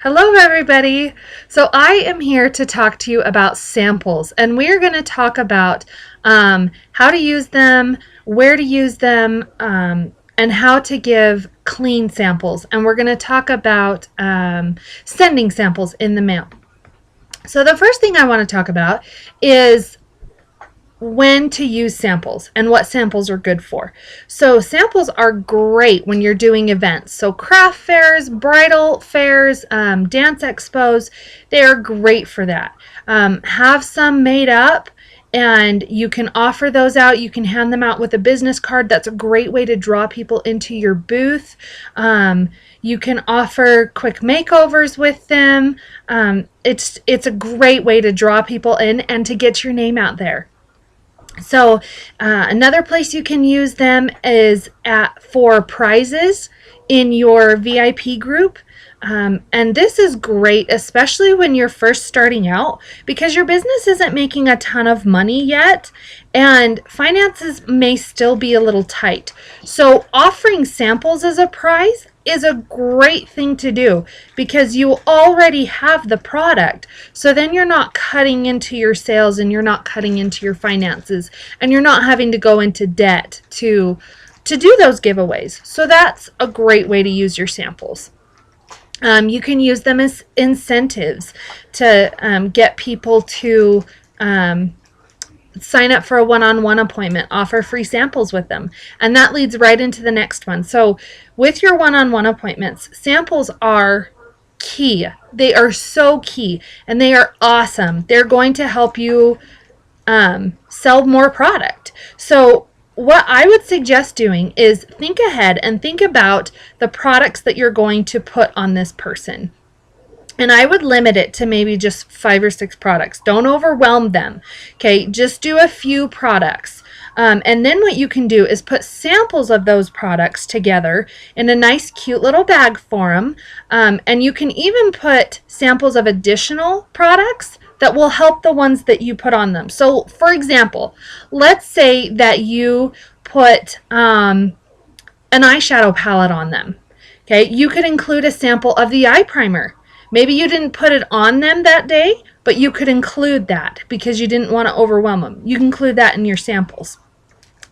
Hello, everybody. So I am here to talk to you about samples, and we're going to talk about how to use them, where to use them, and how to give clean samples. And we're going to talk about sending samples in the mail. So the first thing I want to talk about is when to use samples and what samples are good for. So samples are great when you're doing events. So craft fairs, bridal fairs, dance expos, they are great for that. Have some made up and you can offer those out. You can hand them out with a business card. That's a great way to draw people into your booth. You can offer quick makeovers with them. It's a great way to draw people in and to get your name out there. So another place you can use them is for prizes in your VIP group. And this is great, especially when you're first starting out, because your business isn't making a ton of money yet and finances may still be a little tight. So offering samples as a prize is a great thing to do because you already have the product. So then you're not cutting into your sales and you're not cutting into your finances and you're not having to go into debt to do those giveaways. So that's a great way to use your samples. You can use them as incentives to get people to sign up for a one-on-one appointment, offer free samples with them. And that leads right into the next one. So with your one-on-one appointments, samples are key. They are so key and they are awesome. They're going to help you sell more product. So what I would suggest doing is think ahead and think about the products that you're going to put on this person. And I would limit it to maybe just 5 or 6 products. Don't overwhelm them. Okay, just do a few products. And then what you can do is put samples of those products together in a nice, cute little bag for them. And you can even put samples of additional products that will help the ones that you put on them. So, for example, let's say that you put an eyeshadow palette on them. Okay, you could include a sample of the eye primer. Maybe you didn't put it on them that day, but you could include that because you didn't want to overwhelm them. You can include that in your samples.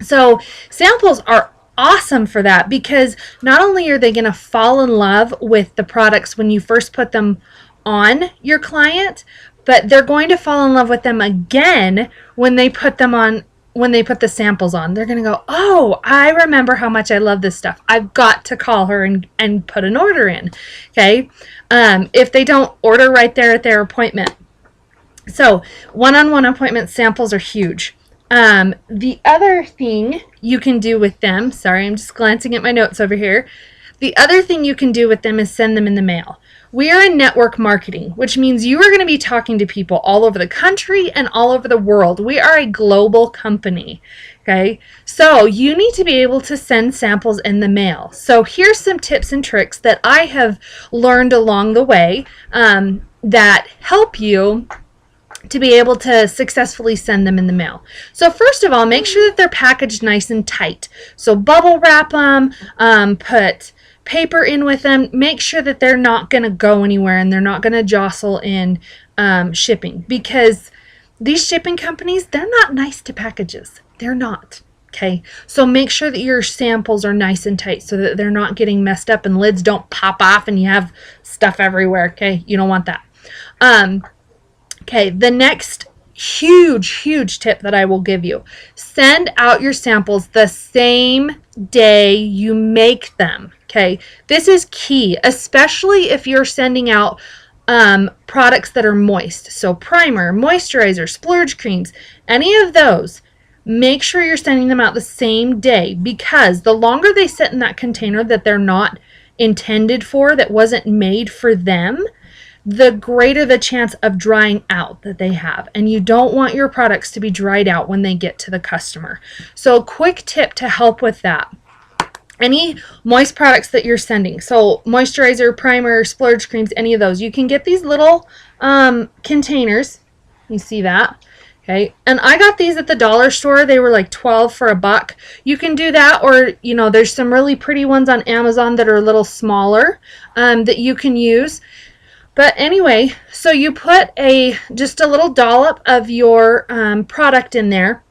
So samples are awesome for that because not only are they going to fall in love with the products when you first put them on your client, but they're going to fall in love with them again when they put them on, when they put the samples on. They're going to go, oh, I remember how much I love this stuff. I've got to call her and put an order in. Okay. If they don't order right there at their appointment. So one-on-one appointment samples are huge. The other thing you can do with them, sorry, I'm just glancing at my notes over here. The other thing you can do with them is send them in the mail. We are in network marketing, which means you are going to be talking to people all over the country and all over the world. We are a global company, okay? So you need to be able to send samples in the mail. So here's some tips and tricks that I have learned along the way that help you to be able to successfully send them in the mail. So first of all, make sure that they're packaged nice and tight. So bubble wrap them, put paper in with them. Make sure that they're not going to go anywhere and they're not going to jostle in shipping, because these shipping companies, they're not nice to packages. They're not. Okay, so make sure that your samples are nice and tight so that they're not getting messed up and lids don't pop off and you have stuff everywhere. Okay, you don't want that. Okay, the next huge tip that I will give you: send out your samples the same day you make them. Okay, this is key, especially if you're sending out products that are moist. So primer, moisturizer, splurge creams, any of those, make sure you're sending them out the same day, because the longer they sit in that container that they're not intended for, that wasn't made for them, the greater the chance of drying out that they have. And you don't want your products to be dried out when they get to the customer. So a quick tip to help with that: any moist products that you're sending, so moisturizer, primer, splurge creams, any of those, you can get these little containers. You see that? Okay, and I got these at the dollar store. They were like 12 for $1. You can do that, or you know, there's some really pretty ones on Amazon that are a little smaller that you can use. But anyway, so you put just a little dollop of your product in there,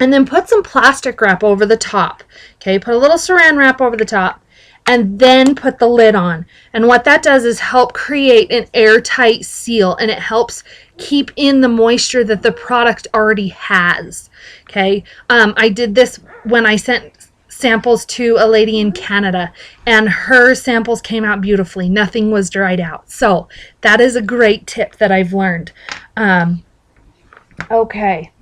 and then put some plastic wrap over the top. Okay, put a little saran wrap over the top, and then put the lid on. And what that does is help create an airtight seal, and it helps keep in the moisture that the product already has. Okay, I did this when I sent samples to a lady in Canada, and her samples came out beautifully. Nothing was dried out. So that is a great tip that I've learned. Okay.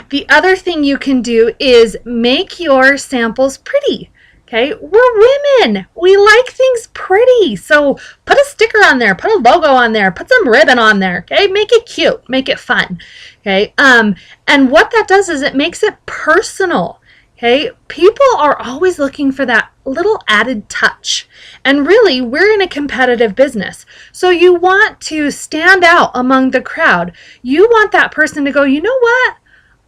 The other thing you can do is make your samples pretty. Okay, we're women. We like things pretty. So put a sticker on there, put a logo on there, put some ribbon on there. Okay, make it cute, make it fun. Okay, and what that does is it makes it personal. Okay, people are always looking for that little added touch. And really, we're in a competitive business. So you want to stand out among the crowd. You want that person to go, you know what?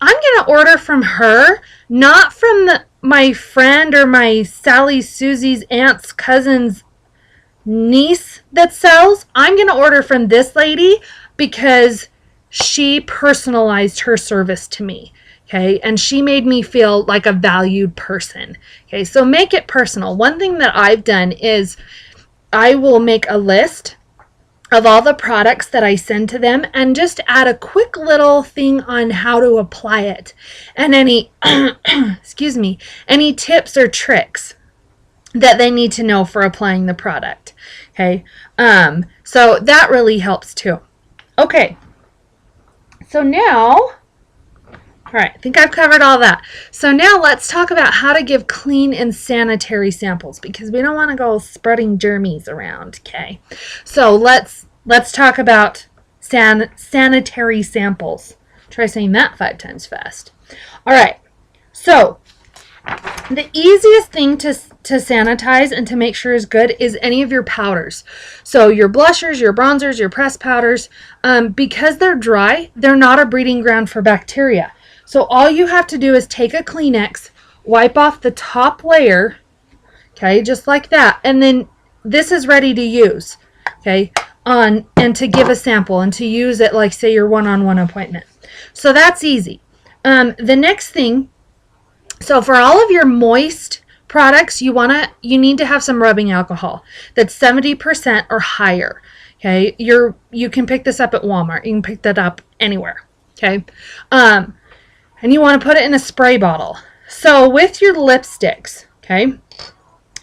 I'm going to order from her, not from my friend or my Sally, Susie's, aunt's, cousin's niece that sells. I'm going to order from this lady because she personalized her service to me. Okay, and she made me feel like a valued person. Okay, so make it personal. One thing that I've done is I will make a list of all the products that I send to them and just add a quick little thing on how to apply it, and any excuse me, any tips or tricks that they need to know for applying the product. Okay, so that really helps too. Okay, so now, all right, I think I've covered all that. So now let's talk about how to give clean and sanitary samples, because we don't want to go spreading germies around, okay? So let's talk about sanitary samples. Try saying that 5 times fast. All right, so the easiest thing to sanitize and to make sure is good is any of your powders. So your blushers, your bronzers, your pressed powders, because they're dry, they're not a breeding ground for bacteria. So all you have to do is take a Kleenex, wipe off the top layer, okay, just like that, and then this is ready to use, okay, and to give a sample and to use it like, say, your one-on-one appointment. So that's easy. The next thing, so for all of your moist products, you need to have some rubbing alcohol that's 70% or higher. Okay, you can pick this up at Walmart. You can pick that up anywhere. Okay, and you want to put it in a spray bottle. So with your lipsticks, okay,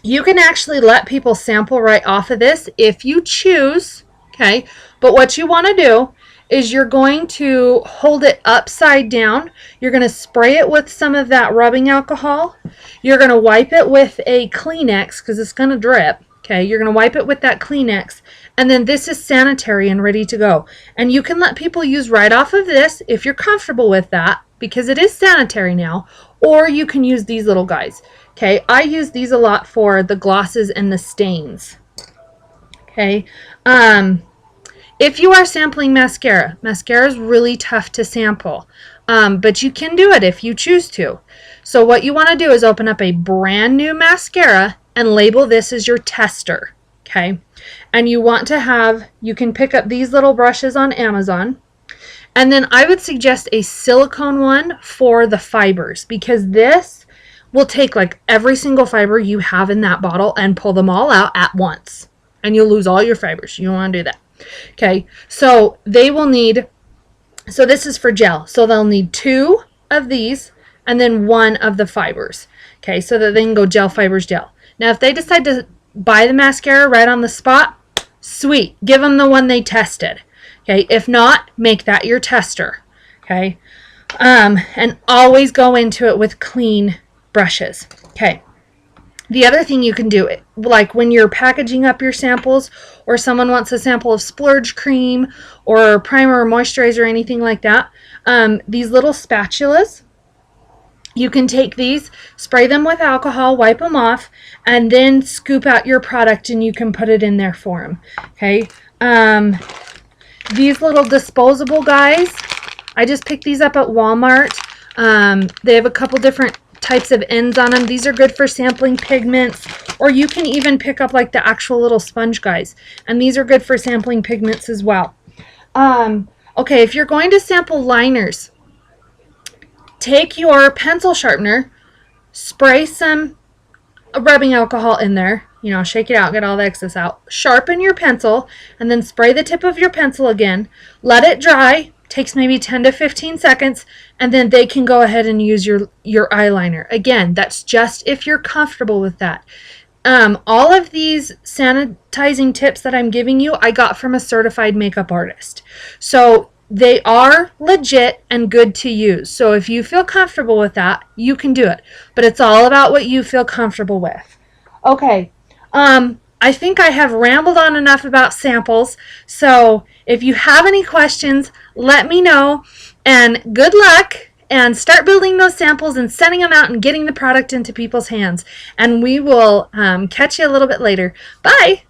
you can actually let people sample right off of this if you choose. Okay, but what you want to do is you're going to hold it upside down. You're going to spray it with some of that rubbing alcohol. You're going to wipe it with a Kleenex because it's going to drip. Okay, you're going to wipe it with that Kleenex, and then this is sanitary and ready to go. And you can let people use right off of this if you're comfortable with that, because it is sanitary now, or you can use these little guys. Okay, I use these a lot for the glosses and the stains. Okay, if you are sampling mascara is really tough to sample, but you can do it if you choose to. So what you want to do is open up a brand new mascara and label this as your tester. Okay, and you want to have, you can pick up these little brushes on Amazon, and then I would suggest a silicone one for the fibers, because this will take like every single fiber you have in that bottle and pull them all out at once, and you'll lose all your fibers. You don't want to do that. Okay, so they will need, so this is for gel, so they'll need 2 of these and then 1 of the fibers. Okay, so that they can go gel, fibers, gel. Now if they decide to buy the mascara right on the spot, sweet, give them the one they tested. Okay, if not, make that your tester. Okay, and always go into it with clean brushes. Okay, the other thing you can do, like when you're packaging up your samples, or someone wants a sample of splurge cream or primer or moisturizer or anything like that, these little spatulas, you can take these, spray them with alcohol, wipe them off, and then scoop out your product and you can put it in there for them. Okay, these little disposable guys, I just picked these up at Walmart. They have a couple different types of ends on them. These are good for sampling pigments or you can even pick up like the actual little sponge guys, and these are good for sampling pigments as well. Okay, if you're going to sample liners, take your pencil sharpener, spray some rubbing alcohol in there, shake it out, get all the excess out, sharpen your pencil, and then spray the tip of your pencil again, let it dry, takes maybe 10 to 15 seconds, and then they can go ahead and use your eyeliner. Again, that's just if you're comfortable with that. All of these sanitizing tips that I'm giving you, I got from a certified makeup artist. So they are legit and good to use. So if you feel comfortable with that, you can do it. But it's all about what you feel comfortable with. Okay. I think I have rambled on enough about samples. So if you have any questions, let me know. And good luck. And start building those samples and sending them out and getting the product into people's hands. And we will catch you a little bit later. Bye.